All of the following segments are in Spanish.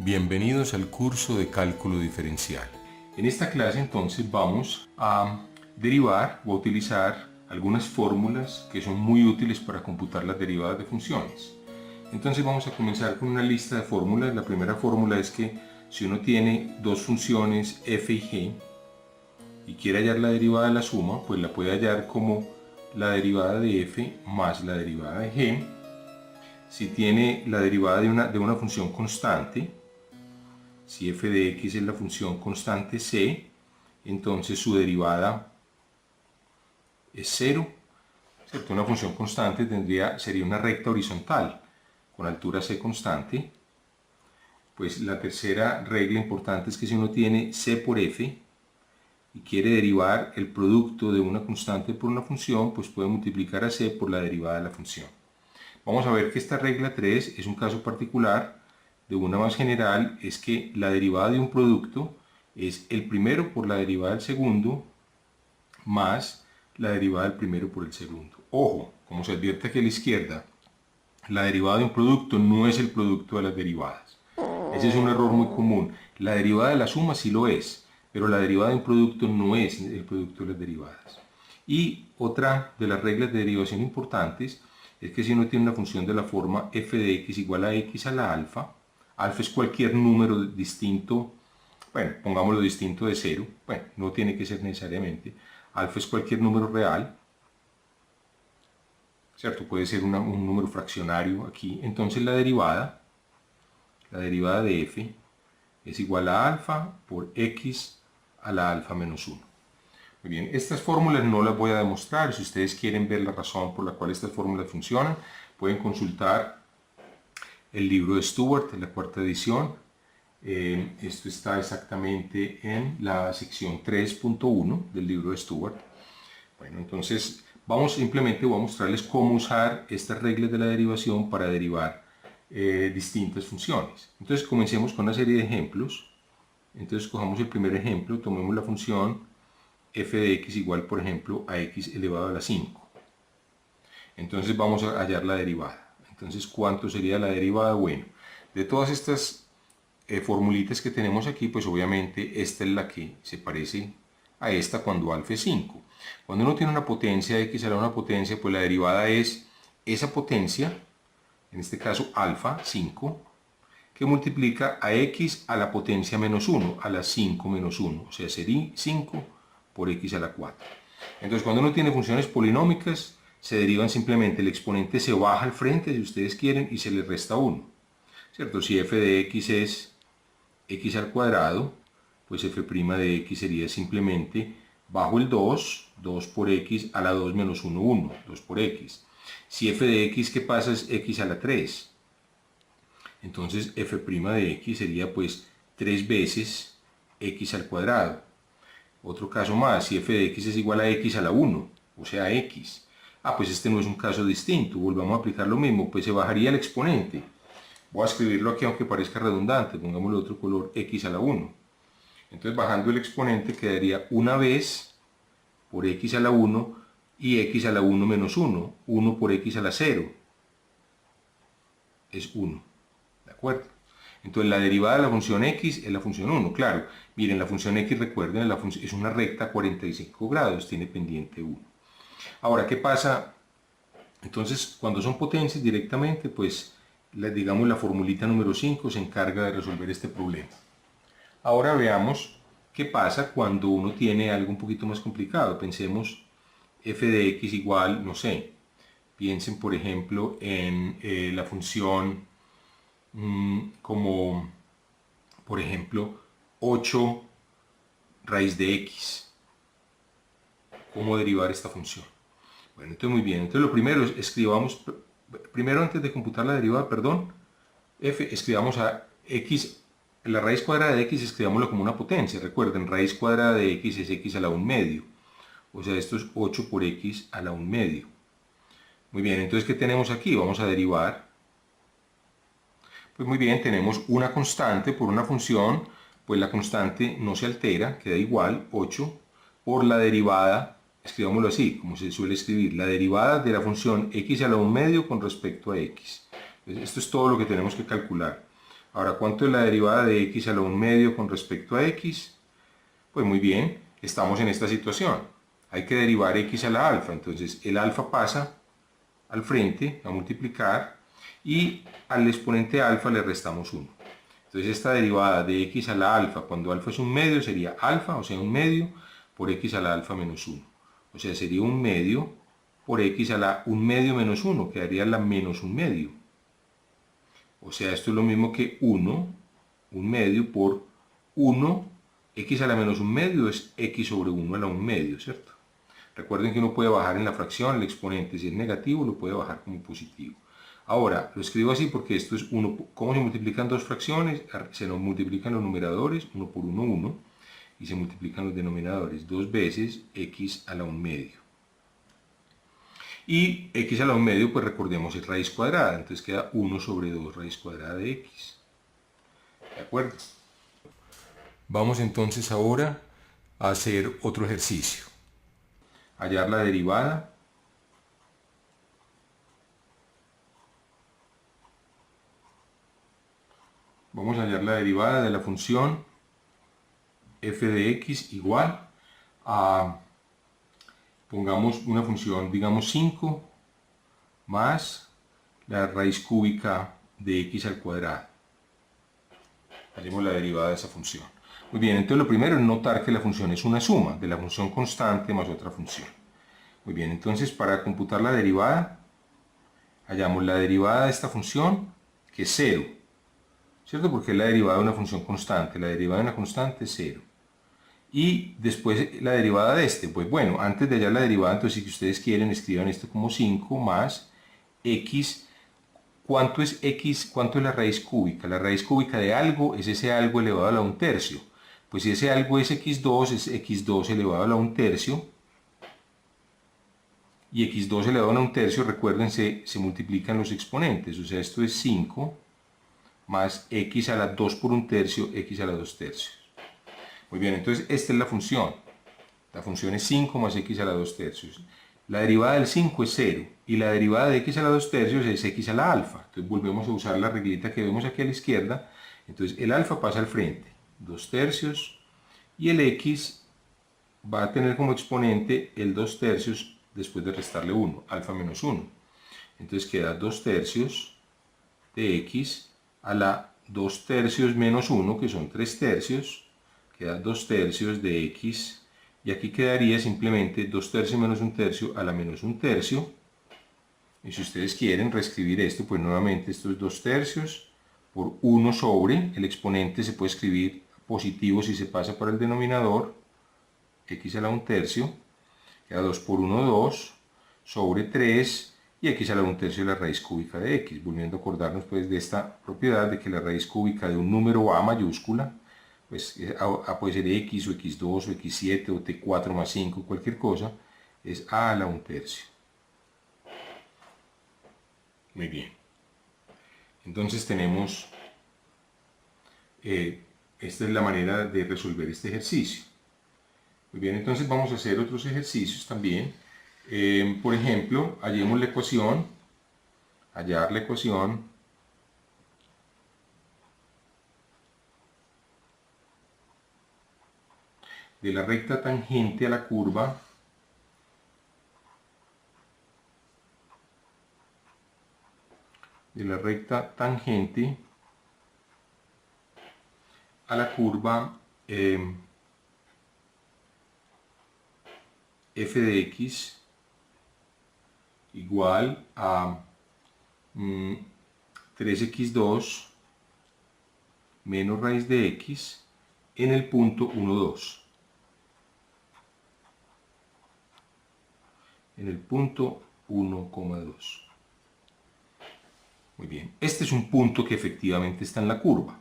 Bienvenidos al curso de cálculo diferencial. En esta clase entonces vamos a derivar o a utilizar algunas fórmulas que son muy útiles para computar las derivadas de funciones. Entonces vamos a comenzar con una lista de fórmulas. La primera fórmula es que si uno tiene dos funciones f y g y quiere hallar la derivada de la suma, pues la puede hallar como la derivada de f más la derivada de g. Si tiene la derivada de una función constante, si f de x es la función constante c, entonces su derivada es 0, ¿cierto? Una función constante sería una recta horizontal con altura c constante. Pues la tercera regla importante es que si uno tiene c por f y quiere derivar el producto de una constante por una función, pues puede multiplicar a c por la derivada de la función. Vamos a ver que esta regla 3 es un caso particular. De una más general es que la derivada de un producto es el primero por la derivada del segundo más la derivada del primero por el segundo. Ojo, como se advierte aquí a la izquierda, la derivada de un producto no es el producto de las derivadas. Ese es un error muy común. La derivada de la suma sí lo es, pero la derivada de un producto no es el producto de las derivadas. Y otra de las reglas de derivación importantes es que si uno tiene una función de la forma f de x igual a x a la alfa, alfa es cualquier número distinto, bueno, pongámoslo distinto de 0, bueno, no tiene que ser necesariamente, alfa es cualquier número real, ¿cierto? Puede ser un número fraccionario aquí, entonces la derivada de f es igual a alfa por x a la alfa menos 1. Muy bien, estas fórmulas no las voy a demostrar. Si ustedes quieren ver la razón por la cual estas fórmulas funcionan, pueden consultar el libro de Stewart, en la cuarta edición. Esto está exactamente en la sección 3.1 del libro de Stewart. Bueno, entonces simplemente voy a mostrarles cómo usar estas reglas de la derivación para derivar distintas funciones. Entonces comencemos con una serie de ejemplos. Entonces cojamos el primer ejemplo, tomemos la función f de x igual, por ejemplo, a x elevado a la 5. Entonces vamos a hallar la derivada. Entonces, ¿cuánto sería la derivada? Bueno, de todas estas formulitas que tenemos aquí, pues obviamente esta es la que se parece a esta cuando alfa es 5. Cuando uno tiene una potencia x a la una potencia, pues la derivada es esa potencia, en este caso alfa, 5, que multiplica a x a la potencia menos 1, a la 5 menos 1, o sea, sería 5 por x a la 4. Entonces, cuando uno tiene funciones polinómicas, se derivan simplemente, el exponente se baja al frente, si ustedes quieren, y se le resta 1. ¿Cierto? Si f de x es x al cuadrado, pues f' de x sería simplemente bajo el 2 por x a la 2 menos 1, 1, 2 por x. Si f de x, ¿qué pasa? Es x a la 3. Entonces f' de x sería pues 3 veces x al cuadrado. Otro caso más, si f de x es igual a x a la 1, o sea x. Pues este no es un caso distinto, volvamos a aplicar lo mismo, pues se bajaría el exponente. Voy a escribirlo aquí aunque parezca redundante, pongámosle otro color, x a la 1. Entonces bajando el exponente quedaría una vez por x a la 1 y x a la 1 menos 1, 1 por x a la 0, es 1, ¿de acuerdo? Entonces la derivada de la función x es la función 1, claro. Miren, la función x, recuerden, es una recta a 45 grados, tiene pendiente 1. Ahora, ¿qué pasa? Entonces, cuando son potencias directamente, pues, digamos, la formulita número 5 se encarga de resolver este problema. Ahora veamos qué pasa cuando uno tiene algo un poquito más complicado. Pensemos f de x igual, no sé, piensen por ejemplo en la función como, por ejemplo, 8 raíz de x. ¿Cómo derivar esta función? Bueno, entonces muy bien. Entonces lo primero es escribamos, primero antes de computar la derivada, perdón, f, escribamos a x, la raíz cuadrada de x escribámoslo como una potencia. Recuerden, raíz cuadrada de x es x a la 1 medio. O sea, esto es 8 por x a la 1 medio. Muy bien, entonces ¿qué tenemos aquí? Vamos a derivar. Pues muy bien, tenemos una constante por una función, pues la constante no se altera, queda igual, 8, por la derivada, escribámoslo así, como se suele escribir, la derivada de la función x a la 1 medio con respecto a x. Entonces, esto es todo lo que tenemos que calcular. Ahora, ¿cuánto es la derivada de x a la 1 medio con respecto a x? Pues muy bien, estamos en esta situación. Hay que derivar x a la alfa, entonces el alfa pasa al frente a multiplicar y al exponente alfa le restamos 1. Entonces esta derivada de x a la alfa cuando alfa es un medio sería alfa, o sea un medio, por x a la alfa menos 1. O sea, sería un medio por x a la 1 medio menos 1, quedaría la menos 1 medio. O sea, esto es lo mismo que 1, 1 medio por 1, x a la menos 1 medio es x sobre 1 a la 1 medio, ¿cierto? Recuerden que uno puede bajar en la fracción el exponente, si es negativo lo puede bajar como positivo. Ahora, lo escribo así porque esto es 1, ¿cómo se multiplican dos fracciones? Se nos multiplican los numeradores, 1 por 1, 1, y se multiplican los denominadores, dos veces x a la 1 medio. Y x a la 1 medio, pues recordemos, es raíz cuadrada, entonces queda 1 sobre 2 raíz cuadrada de x. ¿De acuerdo? Vamos entonces ahora a hacer otro ejercicio. Hallar la derivada vamos a hallar la derivada de la función f de x igual a, pongamos una función, digamos 5 más la raíz cúbica de x al cuadrado. Hallemos la derivada de esa función. Muy bien, entonces lo primero es notar que la función es una suma de la función constante más otra función. Muy bien, entonces para computar la derivada, hallamos la derivada de esta función, que es 0, ¿cierto? Porque es la derivada de una función constante, la derivada de una constante es 0. Y después la derivada de este, pues bueno, antes de hallar la derivada, entonces si ustedes quieren, escriban esto como 5 más x. ¿Cuánto es x? ¿Cuánto es la raíz cúbica? La raíz cúbica de algo es ese algo elevado a la 1 tercio. Pues si ese algo es x2 elevado a la 1 tercio. Y x2 elevado a la 1 tercio, recuérdense, se multiplican los exponentes. O sea, esto es 5 más x a la 2 por 1 tercio, x a la 2 tercios. Muy bien, entonces esta es la función. La función es 5 más x a la 2 tercios. La derivada del 5 es 0 y la derivada de x a la 2 tercios es x a la alfa. Entonces volvemos a usar la reglita que vemos aquí a la izquierda. Entonces el alfa pasa al frente, 2 tercios, y el x va a tener como exponente el 2 tercios después de restarle 1, alfa menos 1. Entonces queda 2 tercios de x a la 2 tercios menos 1, que son 3 tercios. Queda 2 tercios de x. Y aquí quedaría simplemente 2 tercios menos 1 tercio a la menos 1 tercio. Y si ustedes quieren reescribir esto, pues nuevamente esto es 2 tercios por 1 sobre, el exponente se puede escribir positivo si se pasa por el denominador, x a la 1 tercio, queda 2 por 1, 2, sobre 3, y x a la 1 tercio es la raíz cúbica de x, volviendo a acordarnos pues de esta propiedad de que la raíz cúbica de un número a mayúscula, pues a puede ser x o x2 o x7 o t4 más 5, cualquier cosa, es a la 1 tercio. Muy bien. Entonces tenemos, esta es la manera de resolver este ejercicio. Muy bien, entonces vamos a hacer otros ejercicios también. Por ejemplo, hallemos la ecuación, hallar la ecuación de la recta tangente a la curva a la curva f de x igual a 3x2 menos raíz de x en el punto 1, 2. En el punto 1,2. Muy bien, este es un punto que efectivamente está en la curva.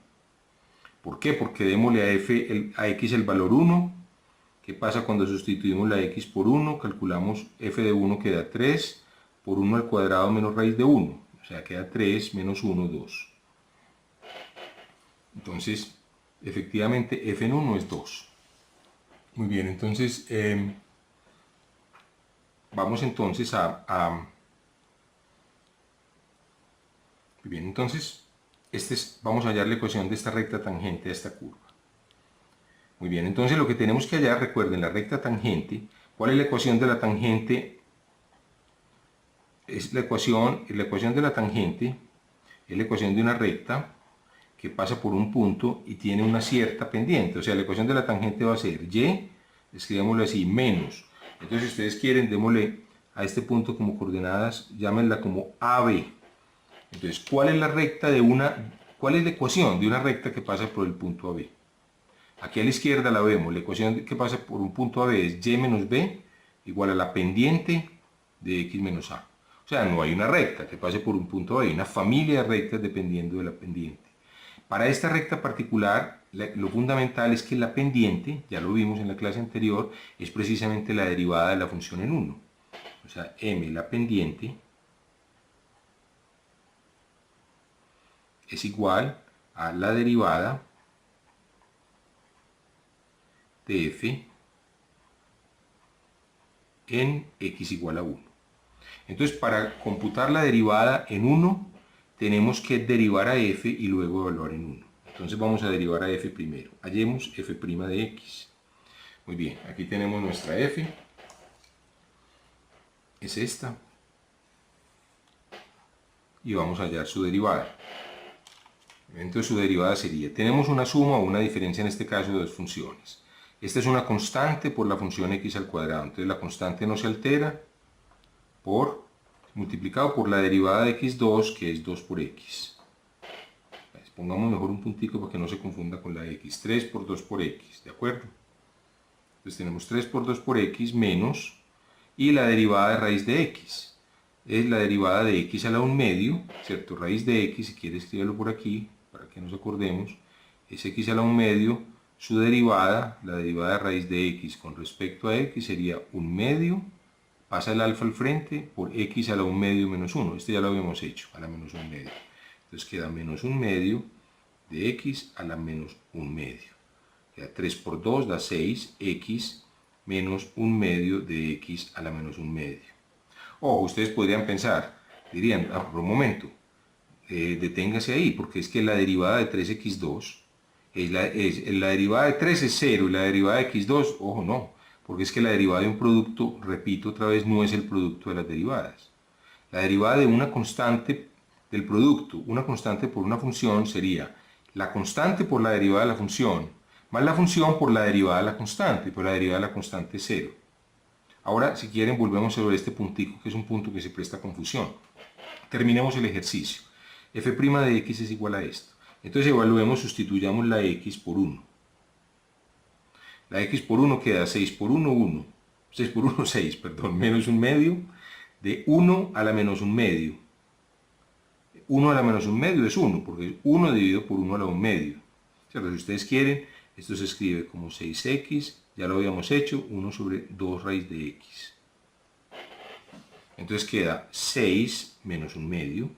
¿Por qué? Porque démosle a x el valor 1. ¿Qué pasa cuando sustituimos la x por 1? Calculamos f de 1 queda 3 por 1 al cuadrado menos raíz de 1. O sea, queda 3 menos 1, 2. Entonces, efectivamente, f en 1 es 2. Muy bien, entonces, vamos entonces muy bien, entonces, vamos a hallar la ecuación de esta recta tangente a esta curva. Muy bien, entonces lo que tenemos que hallar, recuerden, la recta tangente. ¿Cuál es la ecuación de la tangente? La ecuación de la tangente es la ecuación de una recta que pasa por un punto y tiene una cierta pendiente. O sea, la ecuación de la tangente va a ser y, escribámoslo así, menos. Entonces, si ustedes quieren, démosle a este punto como coordenadas, llámenla como AB. Entonces, ¿cuál es la ecuación de una recta que pasa por el punto AB? Aquí a la izquierda la vemos, la ecuación que pasa por un punto AB es y menos b igual a la pendiente de x menos a. O sea, no hay una recta que pase por un punto A, hay una familia de rectas dependiendo de la pendiente. Para esta recta particular, lo fundamental es que la pendiente, ya lo vimos en la clase anterior, es precisamente la derivada de la función en 1. O sea, m, la pendiente, es igual a la derivada de f en x igual a 1. Entonces, para computar la derivada en 1, tenemos que derivar a f y luego evaluar en 1. Entonces vamos a derivar a f primero. Hallemos f' de x. Muy bien, aquí tenemos nuestra f. Es esta. Y vamos a hallar su derivada. Entonces su derivada sería, tenemos una suma o una diferencia en este caso de dos funciones. Esta es una constante por la función x al cuadrado. Entonces la constante no se altera multiplicado por la derivada de x2, que es 2 por x. Pongamos mejor un puntico para que no se confunda con la x. 3 por 2 por x, ¿de acuerdo? Entonces tenemos 3 por 2 por x menos, y la derivada de raíz de x. Es la derivada de x a la 1 medio, ¿cierto? Raíz de x, si quiere escribirlo por aquí, para que nos acordemos, es x a la 1 medio, su derivada, la derivada de raíz de x con respecto a x sería 1 medio, pasa el alfa al frente, por x a la 1 medio menos 1. Este ya lo habíamos hecho, a la menos 1 medio. Entonces queda menos 1 medio de x a la menos 1 medio. Queda 3 por 2 da 6, x menos 1 medio de x a la menos 1 medio. Ojo, ustedes podrían pensar, dirían, por un momento, deténgase ahí, porque es que la derivada de 3x2, la derivada de 3 es 0 y la derivada de x2, ojo, no. Porque es que la derivada de un producto, repito otra vez, no es el producto de las derivadas. La derivada de una constante del producto, una constante por una función, sería la constante por la derivada de la función, más la función por la derivada de la constante, por la derivada de la constante es 0. Ahora, si quieren, volvemos sobre este puntico, que es un punto que se presta a confusión. Terminemos el ejercicio. f' de x es igual a esto. Entonces evaluemos, sustituyamos la x por 1. La x por 1 queda 6 por 1, 1. 6 por 1, 6, perdón, menos 1 medio, de 1 a la menos 1 medio. 1 a la menos 1 medio es 1, porque es 1 dividido por 1 a la 1 medio. ¿Cierto? Si ustedes quieren, esto se escribe como 6x, ya lo habíamos hecho, 1 sobre 2 raíz de x. Entonces queda 6 menos 1 medio.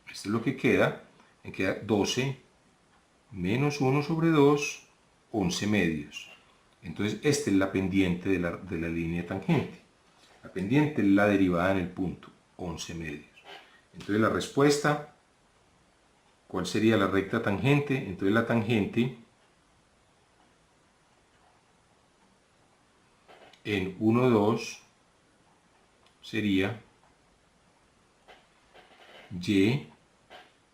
Esto es lo que queda. Me queda 12 menos 1 sobre 2, 11 medios. Entonces esta es la pendiente de la línea tangente. La pendiente es la derivada en el punto, 11 medios. Entonces la respuesta, ¿cuál sería la recta tangente? Entonces la tangente en 1, 2 sería y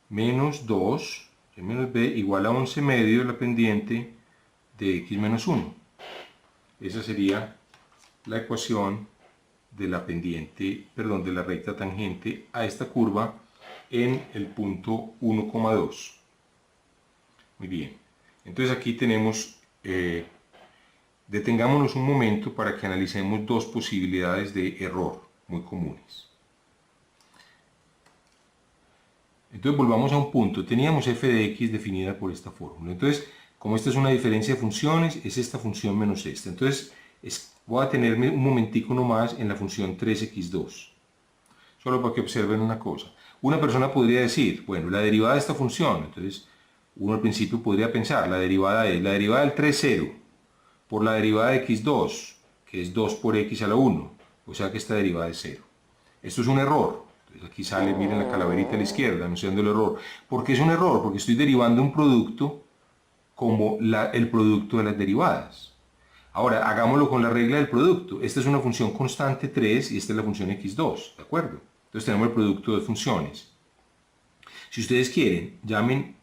menos 2, y menos b igual a 11 medios la pendiente de x menos 1. Esa sería la ecuación de la pendiente, perdón, de la recta tangente a esta curva en el punto 1,2. Muy bien. Entonces aquí tenemos, detengámonos un momento para que analicemos dos posibilidades de error muy comunes. Entonces volvamos a un punto. Teníamos f de x definida por esta fórmula. Entonces, como esta es una diferencia de funciones, es esta función menos esta. Entonces, voy a detenerme un momentico nomás en la función 3x2. Solo para que observen una cosa. Una persona podría decir, bueno, la derivada de esta función, entonces uno al principio podría pensar, la derivada es la derivada del 3, 0, por la derivada de x2, que es 2 por x a la 1, o sea que esta derivada es 0. Esto es un error. Entonces aquí sale, miren la calaverita a la izquierda, anunciando el error. ¿Por qué es un error? Porque estoy derivando un producto como el producto de las derivadas. Ahora, hagámoslo con la regla del producto. Esta es una función constante 3 y esta es la función x2, ¿de acuerdo? Entonces tenemos el producto de funciones. Si ustedes quieren, llamen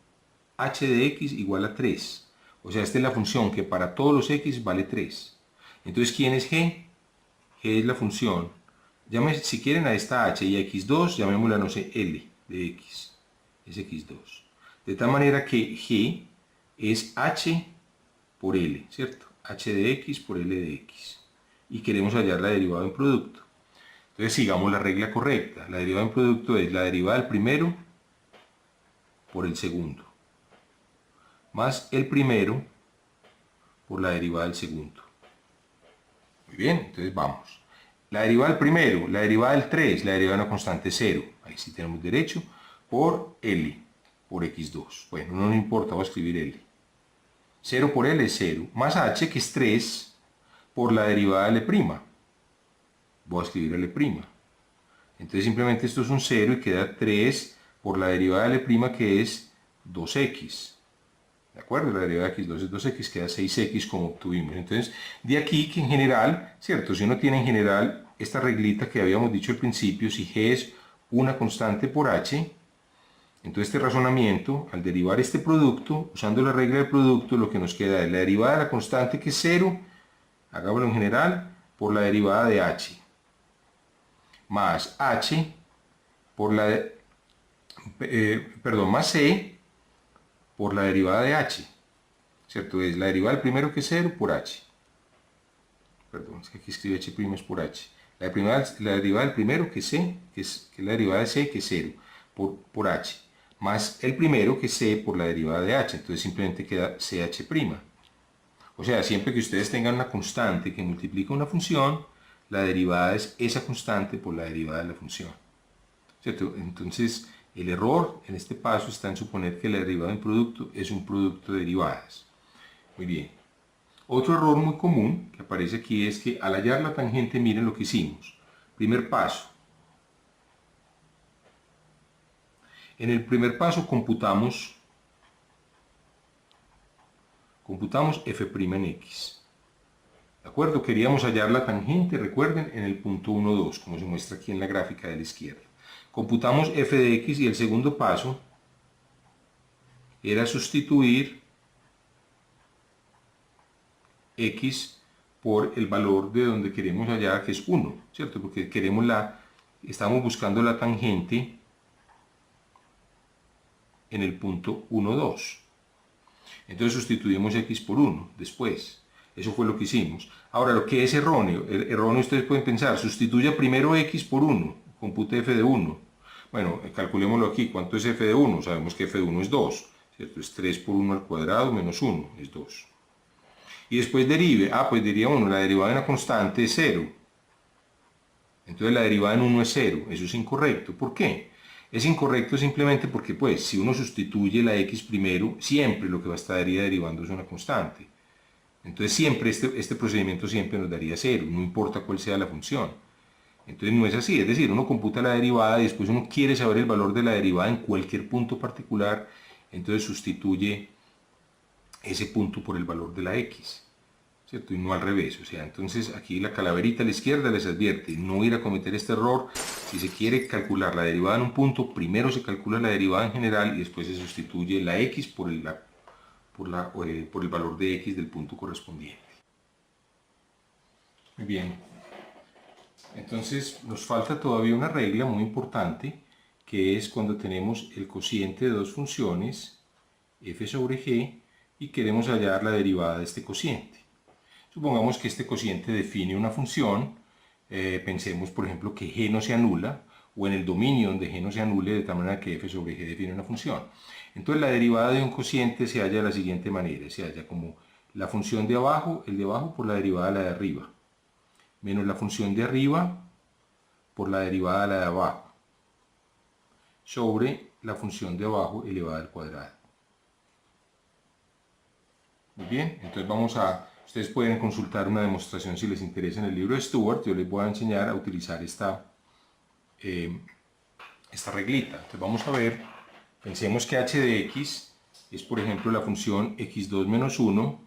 h de x igual a 3. O sea, esta es la función que para todos los x vale 3. Entonces, ¿quién es g? G es la función. Si quieren a esta h y a x2, llamémosla, no sé, L de x. Es x2. De tal manera que g es h por L, ¿cierto? H de x por L de x. Y queremos hallar la derivada en producto. Entonces sigamos la regla correcta. La derivada en producto es la derivada del primero por el segundo, más el primero por la derivada del segundo. Muy bien, entonces vamos. La derivada del primero, la derivada del 3, la derivada de una constante 0. Ahí sí tenemos derecho. Por L, por x2. Bueno, no nos importa, voy a escribir L. 0 por L es 0, más h, que es 3, por la derivada de L'. Voy a escribir L'. Entonces simplemente esto es un 0 y queda 3 por la derivada de L', que es 2x. ¿De acuerdo? La derivada de x2 es 2x, queda 6x como obtuvimos. Entonces, de aquí que en general, ¿cierto? Si uno tiene en general esta reglita que habíamos dicho al principio, si g es una constante por h, entonces este razonamiento, al derivar este producto, usando la regla del producto, lo que nos queda es la derivada de la constante, que es 0, hagámoslo en general, por la derivada de h, más h por la más c por la derivada de h, ¿cierto? Es la derivada del primero, que es 0, por h. Perdón, es que aquí escribe h' es por h. La derivada del primero, que es c, que es la derivada de c, que es 0, por h. Más el primero, que es c, por la derivada de h. Entonces simplemente queda ch'. O sea, siempre que ustedes tengan una constante que multiplica una función, la derivada es esa constante por la derivada de la función, ¿cierto? Entonces, el error en este paso está en suponer que la derivada del producto es un producto de derivadas. Muy bien. Otro error muy común que aparece aquí es que al hallar la tangente, miren lo que hicimos. Primer paso. En el primer paso computamos f' en x. ¿De acuerdo? Queríamos hallar la tangente, recuerden, en el punto 1, 2, como se muestra aquí en la gráfica de la izquierda. Computamos f de x y el segundo paso era sustituir x por el valor de donde queremos hallar, que es 1, ¿cierto? Porque estamos buscando la tangente en el punto 1, 2. Entonces sustituimos x por 1 después. Eso fue lo que hicimos. Ahora, lo que es erróneo, ustedes pueden pensar, sustituya primero x por 1, compute f de 1. Bueno, calculémoslo aquí. ¿Cuánto es f de 1? Sabemos que f de 1 es 2, ¿cierto? Es 3 por 1 al cuadrado menos 1, es 2. Y después derive, pues diría uno, la derivada de una constante es 0. Entonces la derivada en 1 es 0, eso es incorrecto. ¿Por qué? Es incorrecto simplemente porque, pues, si uno sustituye la x primero, siempre lo que va a estar derivando es una constante. Entonces siempre este procedimiento siempre nos daría 0, no importa cuál sea la función. Entonces no es así, es decir, uno computa la derivada y después uno quiere saber el valor de la derivada en cualquier punto particular, entonces sustituye ese punto por el valor de la x, ¿cierto? Y no al revés. O sea, entonces aquí la calaverita a la izquierda les advierte no ir a cometer este error. Si se quiere calcular la derivada en un punto, primero se calcula la derivada en general y después se sustituye la x por el valor de x del punto correspondiente. Muy bien. Entonces nos falta todavía una regla muy importante, que es cuando tenemos el cociente de dos funciones, f sobre g, y queremos hallar la derivada de este cociente. Supongamos que este cociente define una función, pensemos por ejemplo que g no se anula, o en el dominio donde g no se anule, de tal manera que f sobre g define una función. Entonces la derivada de un cociente se halla de la siguiente manera, se halla como la función de abajo, el de abajo por la derivada de la de arriba, menos la función de arriba por la derivada de la de abajo, sobre la función de abajo elevada al cuadrado. Muy bien, entonces ustedes pueden consultar una demostración si les interesa en el libro de Stewart. Yo les voy a enseñar a utilizar esta reglita. Entonces vamos a ver, pensemos que h de x es por ejemplo la función x2 menos 1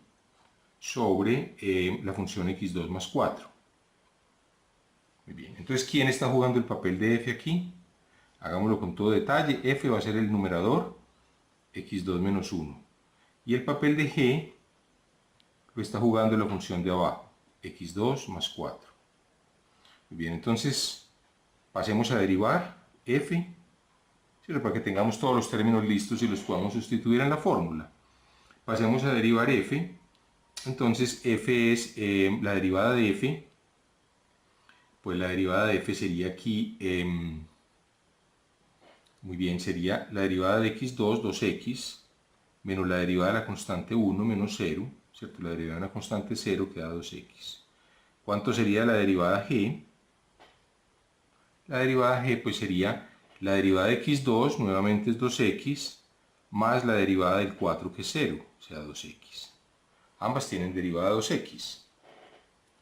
sobre la función x2 más 4. Muy bien, entonces ¿quién está jugando el papel de f aquí? Hagámoslo con todo detalle. F va a ser el numerador, x2 menos 1. Y el papel de g lo está jugando la función de abajo, x2 más 4. Muy bien, entonces pasemos a derivar f, para que tengamos todos los términos listos y los podamos sustituir en la fórmula. Pasemos a derivar f. Entonces f es la derivada de f, pues la derivada de f sería aquí, muy bien, sería la derivada de x2, 2x, menos la derivada de la constante 1 menos 0, ¿cierto? La derivada de una constante 0 queda 2x. ¿Cuánto sería la derivada g? La derivada g pues sería la derivada de x2, nuevamente es 2x, más la derivada del 4 que es 0, o sea 2x. Ambas tienen derivada 2x.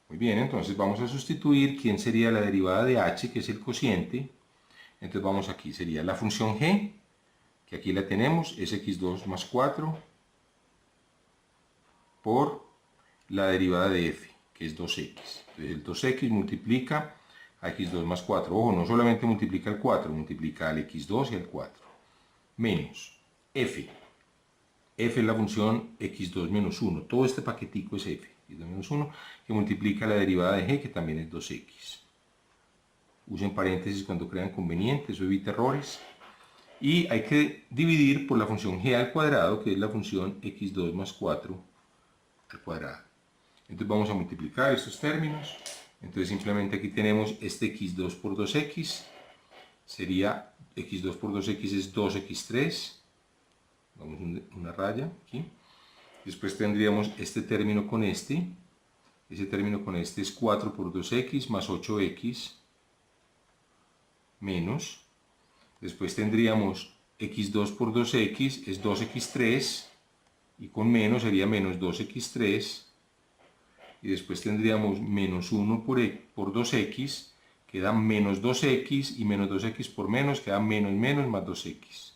Muy bien, entonces vamos a sustituir quién sería la derivada de h, que es el cociente. Entonces vamos aquí, sería la función g, que aquí la tenemos, es x2 más 4, por la derivada de f, que es 2x. Entonces el 2x multiplica a x2 más 4. Ojo, no solamente multiplica el 4, multiplica al x2 y al 4. Menos f. F es la función x2 menos 1. Todo este paquetico es f, x2 menos 1, que multiplica la derivada de g, que también es 2x. Usen paréntesis cuando crean conveniente, eso evita errores. Y hay que dividir por la función g al cuadrado, que es la función x2 más 4 al cuadrado. Entonces vamos a multiplicar estos términos. Entonces simplemente aquí tenemos este x2 por 2x, sería x2 por 2x es 2x3, vamos una raya aquí. Después tendríamos este término con este, ese término con este es 4 por 2x más 8x, menos, después tendríamos x2 por 2x es 2x3, y con menos sería menos 2x3, y después tendríamos menos 1 por 2x, queda menos 2x, y menos 2x por menos queda menos menos más 2x,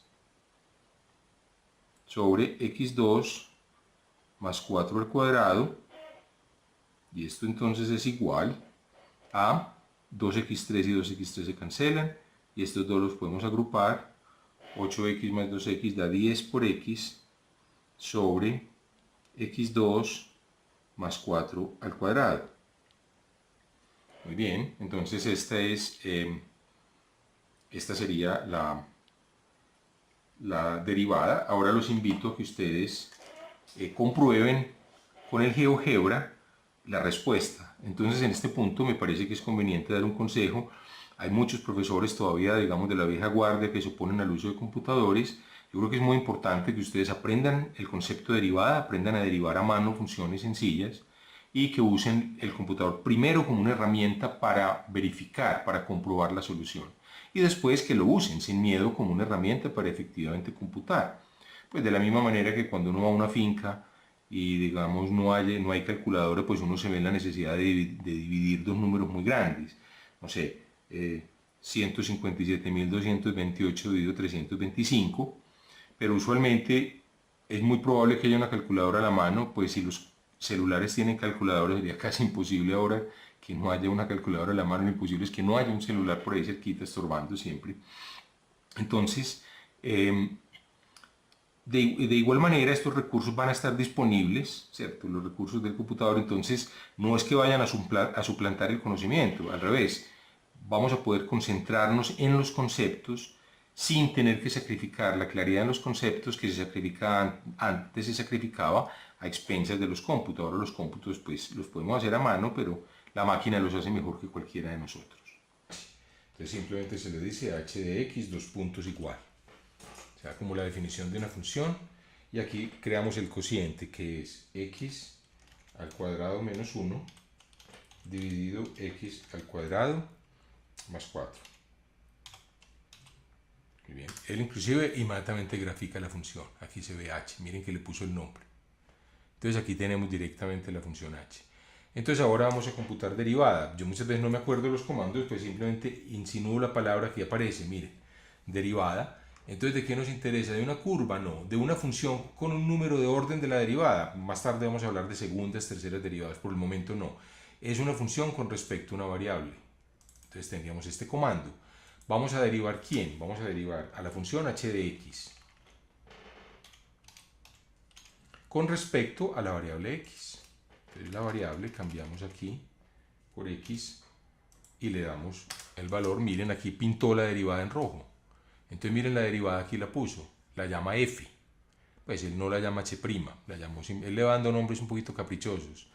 sobre x2 más 4 al cuadrado, y esto entonces es igual a 2x3 y 2x3 se cancelan, y estos dos los podemos agrupar, 8x más 2x da 10 por x, sobre x2 más 4 al cuadrado. Muy bien, entonces esta sería la derivada. Ahora los invito a que ustedes comprueben con el GeoGebra la respuesta. Entonces en este punto me parece que es conveniente dar un consejo. Hay muchos profesores todavía, digamos, de la vieja guardia que se oponen al uso de computadores. Yo creo que es muy importante que ustedes aprendan el concepto de derivada, aprendan a derivar a mano funciones sencillas y que usen el computador primero como una herramienta para verificar, para comprobar la solución. Y después que lo usen sin miedo como una herramienta para efectivamente computar. Pues de la misma manera que cuando uno va a una finca y digamos no hay calculadora, pues uno se ve en la necesidad de dividir dos números muy grandes. No sé, 157.228 dividido 325, pero usualmente es muy probable que haya una calculadora a la mano, pues si los celulares tienen calculadora sería casi imposible ahora que no haya una calculadora a la mano, lo imposible es que no haya un celular por ahí cerquita estorbando siempre. Entonces, de igual manera estos recursos van a estar disponibles, ¿cierto? Los recursos del computador, entonces no es que vayan a suplantar el conocimiento, al revés, vamos a poder concentrarnos en los conceptos sin tener que sacrificar la claridad en los conceptos que antes se sacrificaba a expensas de los cómputos. Ahora los cómputos pues los podemos hacer a mano, pero la máquina los hace mejor que cualquiera de nosotros. Entonces simplemente se le dice h de x, dos puntos igual. O sea, como la definición de una función. Y aquí creamos el cociente, que es x al cuadrado menos 1 dividido x al cuadrado más 4. Muy bien. Él inclusive inmediatamente grafica la función. Aquí se ve h. Miren que le puso el nombre. Entonces aquí tenemos directamente la función h. Entonces ahora vamos a computar derivada. Yo muchas veces no me acuerdo de los comandos, pues simplemente insinúo la palabra que aparece. Miren, derivada. Entonces, ¿de qué nos interesa? ¿De una curva? No, de una función con un número de orden de la derivada. Más tarde vamos a hablar de segundas, terceras derivadas, por el momento no. Es una función con respecto a una variable. Entonces tendríamos este comando. Vamos a derivar ¿quién? Vamos a derivar a la función h de x con respecto a la variable x. Entonces la variable cambiamos aquí por x y le damos el valor. Miren, aquí pintó la derivada en rojo. Entonces miren, la derivada aquí la puso, la llama f. Pues él no la llama h', la llamó, él le va dando nombres un poquito caprichosos.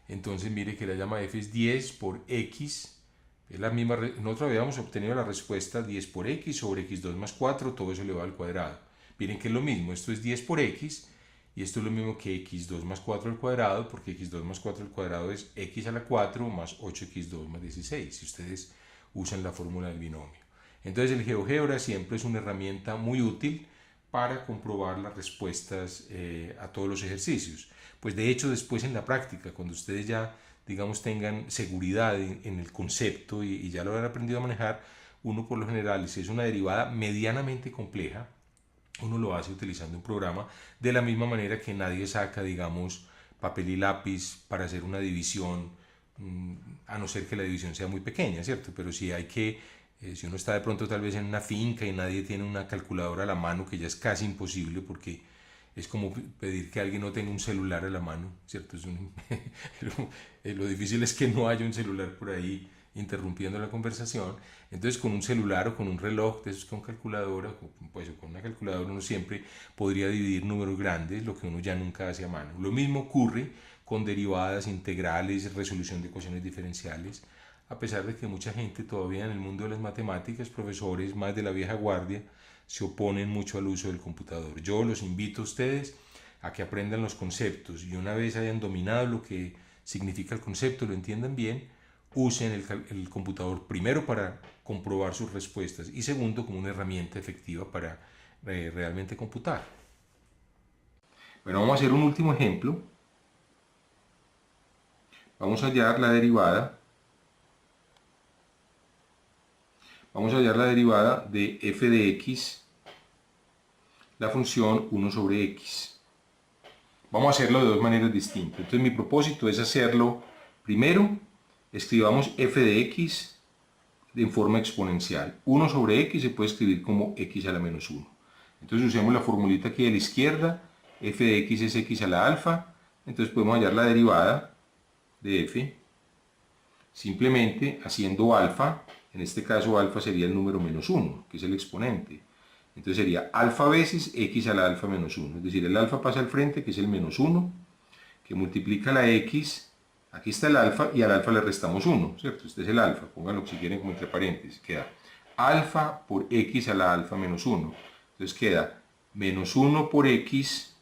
Entonces mire que la llama f es 10 por x, es la misma, nosotros habíamos obtenido la respuesta 10 por x sobre x2 más 4, todo eso elevado al cuadrado. Miren que es lo mismo, esto es 10 por x, y esto es lo mismo que x2 más 4 al cuadrado, porque x2 más 4 al cuadrado es x a la 4 más 8x2 más 16, si ustedes usan la fórmula del binomio. Entonces el GeoGebra siempre es una herramienta muy útil para comprobar las respuestas a todos los ejercicios. Pues de hecho después en la práctica, cuando ustedes ya digamos tengan seguridad en el concepto y ya lo hayan aprendido a manejar, uno por lo general, si es una derivada medianamente compleja, uno lo hace utilizando un programa, de la misma manera que nadie saca, digamos, papel y lápiz para hacer una división, a no ser que la división sea muy pequeña, ¿cierto? Pero si hay que, si uno está de pronto tal vez en una finca y nadie tiene una calculadora a la mano, que ya es casi imposible porque es como pedir que alguien no tenga un celular a la mano, ¿cierto? Lo difícil es que no haya un celular por ahí interrumpiendo la conversación. Entonces con un celular o con un reloj, de esos con calculadora, pues con una calculadora uno siempre podría dividir números grandes, lo que uno ya nunca hace a mano. Lo mismo ocurre con derivadas, integrales, resolución de ecuaciones diferenciales, a pesar de que mucha gente todavía en el mundo de las matemáticas, profesores más de la vieja guardia, se oponen mucho al uso del computador. Yo los invito a ustedes a que aprendan los conceptos y una vez hayan dominado lo que significa el concepto, lo entiendan bien, usen el computador primero para comprobar sus respuestas y segundo como una herramienta efectiva para realmente computar. Bueno, vamos a hacer un último ejemplo. Vamos a hallar la derivada. Vamos a hallar la derivada de f de x, la función 1 sobre x. Vamos a hacerlo de dos maneras distintas. Entonces mi propósito es hacerlo primero, escribamos f de x en forma exponencial. 1 sobre x se puede escribir como x a la menos 1. Entonces usemos la formulita aquí a la izquierda, f de x es x a la alfa, entonces podemos hallar la derivada de f simplemente haciendo alfa, en este caso alfa sería el número menos 1, que es el exponente. Entonces sería alfa veces x a la alfa menos 1, es decir, el alfa pasa al frente, que es el menos 1, que multiplica la x, aquí está el alfa, y al alfa le restamos 1, ¿cierto? Este es el alfa, pónganlo si quieren como entre paréntesis, queda alfa por x a la alfa menos 1, entonces queda menos 1 por x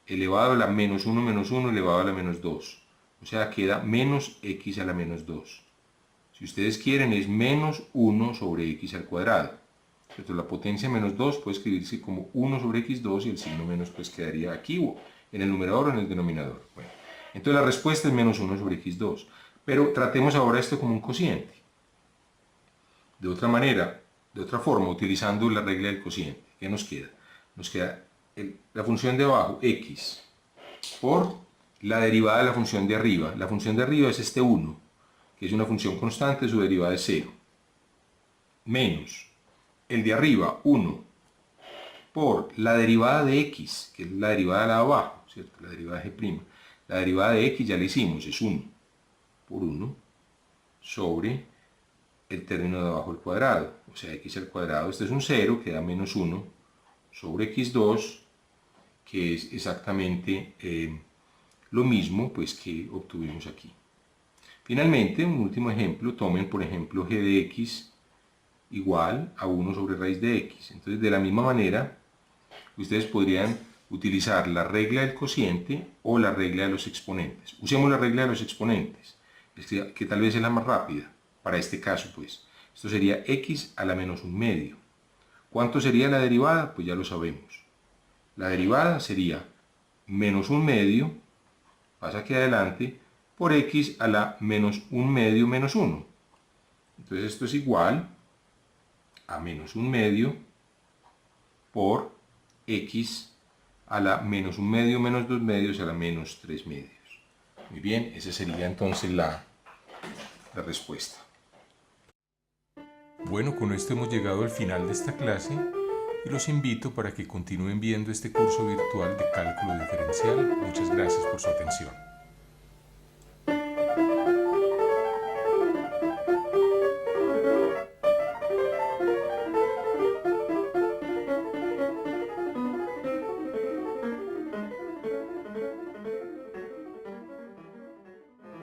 elevado a la menos 1 menos 1 elevado a la menos 2, o sea, queda menos x a la menos 2. Si ustedes quieren es menos 1 sobre x al cuadrado. ¿Cierto? La potencia menos 2 puede escribirse como 1 sobre x2 y el signo menos pues quedaría aquí o en el numerador o en el denominador. Bueno, entonces la respuesta es menos 1 sobre x2. Pero tratemos ahora esto como un cociente. De otra manera, de otra forma, utilizando la regla del cociente. ¿Qué nos queda? Nos queda la función de abajo, x, por la derivada de la función de arriba. La función de arriba es este 1, que es una función constante, su derivada es 0. Menos el de arriba, 1, por la derivada de x, que es la derivada de la de abajo, ¿cierto? La derivada de g'. La derivada de x ya la hicimos, es 1 por 1 sobre el término de abajo al cuadrado, o sea, x al cuadrado, este es un 0, queda menos 1 sobre x2, que es exactamente lo mismo pues que obtuvimos aquí. Finalmente, un último ejemplo, tomen por ejemplo g de x igual a 1 sobre raíz de x. Entonces, de la misma manera, ustedes podrían utilizar la regla del cociente o la regla de los exponentes. Usemos la regla de los exponentes, que tal vez es la más rápida para este caso, pues. Esto sería x a la menos 1 medio. ¿Cuánto sería la derivada? Pues ya lo sabemos. La derivada sería menos 1 medio, pasa aquí adelante, por x a la menos 1 medio menos 1. Entonces esto es igual a menos 1 medio por x a la menos 1 medio menos 2 medios a la menos 3 medios. Muy bien, esa sería entonces la respuesta. Bueno, con esto hemos llegado al final de esta clase y los invito para que continúen viendo este curso virtual de cálculo diferencial. Muchas gracias por su atención.